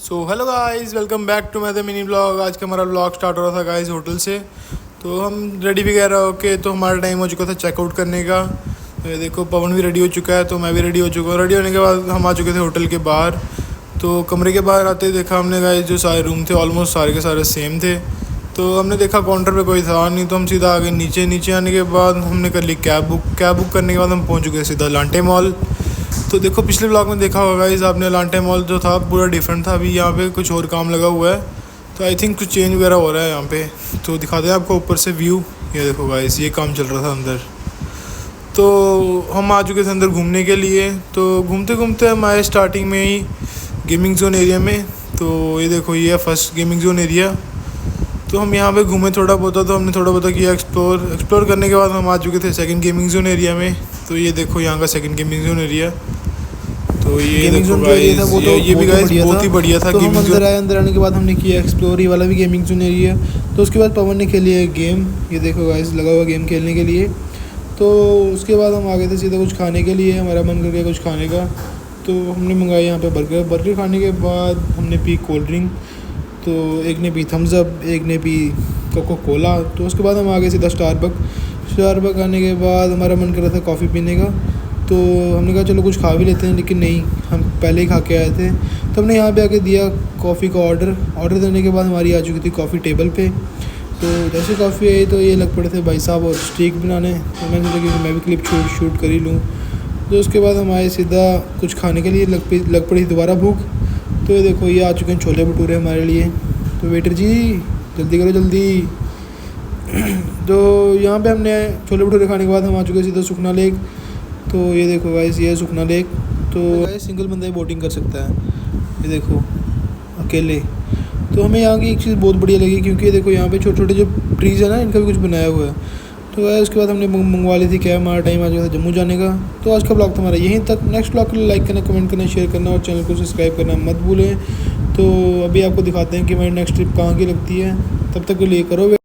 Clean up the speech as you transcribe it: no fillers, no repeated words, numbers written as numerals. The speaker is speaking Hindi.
So hello guys, welcome back to my the mini blog. आज का हमारा ब्लॉग स्टार्ट हो रहा था गाइस होटल से। तो हम रेडी वगैरह होके तो हमारा टाइम हो चुका था चेकआउट करने का। तो ये देखो पवन भी रेडी हो चुका है, तो मैं भी रेडी हो चुका हूँ। रेडी होने के बाद हम आ चुके थे होटल के बाहर। तो कमरे के बाहर आते ही देखा हमने गाइस जो सारे रूम थे ऑलमोस्ट सारे के सारे सेम थे। तो हमने देखा काउंटर पे कोई था नहीं, तो हम सीधा आ गए नीचे। नीचे आने के बाद हमने कर ली कैब बुक करने के बाद हम पहुँच चुके सीधा लांटे मॉल। तो देखो पिछले ब्लॉग में देखा होगा गाइस आपने, लांटे मॉल जो था पूरा डिफरेंट था। अभी यहाँ पे कुछ और काम लगा हुआ है, तो आई थिंक कुछ चेंज वगैरह हो रहा है यहाँ पे। तो दिखाते हैं आपको ऊपर से व्यू। ये देखो गाइस, ये काम चल रहा था अंदर। तो हम आ चुके थे अंदर घूमने के लिए। तो घूमते घूमते हम आए स्टार्टिंग में ही गेमिंग जोन एरिया में। तो ये देखो ये है फर्स्ट गेमिंग जोन एरिया। तो हम यहाँ पे घूमे थोड़ा बहुत, तो हमने थोड़ा बहुत किया एक्सप्लोर करने के बाद हम आ चुके थे सेकंड गेमिंग जोन एरिया में। तो ये देखो यहाँ का सेकंड गेमिंग जोन एरिया। तो ये गेमिंग देखो जोन जो एरिया था वो तो ये भी गाइस बहुत ही बढ़िया था तो हम गेमिंग जोन। अंदर आने के बाद हमने किया एक्सप्लोर ये वाला भी गेमिंग जोन एरिया। तो उसके बाद पवन ने खेली है गेम। ये देखो गाइस लगा हुआ गेम खेलने के लिए। तो उसके बाद हम आ गए थे सीधा कुछ खाने के लिए। हमारा मन कर गया कुछ खाने का, तो हमने मंगाया यहाँ पे बर्गर खाने के बाद हमने पी कोल्ड ड्रिंक। तो एक ने पी थम्स अप, एक ने पी कोको कोला। तो उसके बाद हम आ गए सीधा स्टारबक आने के बाद हमारा मन कर रहा था कॉफ़ी पीने का। तो हमने कहा चलो कुछ खा भी लेते हैं, लेकिन नहीं, हम पहले ही खा के आए थे। तो हमने यहाँ पे आके दिया कॉफ़ी का ऑर्डर देने के बाद हमारी आ चुकी थी कॉफ़ी टेबल पे। तो जैसे कॉफ़ी आई तो ये लग पड़े थे भाई साहब और स्टीक बनाने। तो मैंने सोचा कि मैं भी क्लिप शूट कर ही लूँ। तो उसके बाद हम आए सीधा कुछ खाने के लिए, लग पड़ी दोबारा भूख। तो ये देखो ये आ चुके हैं छोले भटूरे हमारे लिए। तो वेटर जी जल्दी करो जल्दी। तो यहाँ पे हमने छोले भटूरे खाने के बाद हम आ चुके सीधा सुखना लेक। तो ये देखो गाइस ये है सुखना लेक। तो गाइस सिंगल बंदा ही बोटिंग कर सकता है, ये देखो अकेले। तो हमें यहाँ की एक चीज़ बहुत बढ़िया लगी, क्योंकि ये देखो यहाँ पे छोटे छोटे जो ट्रीज़ है ना, इनका भी कुछ बनाया हुआ है। तो गाइस उसके बाद हमने मंगवा ली थी कैब। हमारा टाइम आ गया था जम्मू जाने का। तो आज का ब्लॉग तो हमारा यहीं तक। नेक्स्ट ब्लॉग के लिए लाइक करना, कमेंट करना, शेयर करना और चैनल को सब्सक्राइब करना मत भूलें। तो अभी आपको दिखाते हैं कि हमारी नेक्स्ट ट्रिप कहाँ की लगती है। तब तक के लिए करो।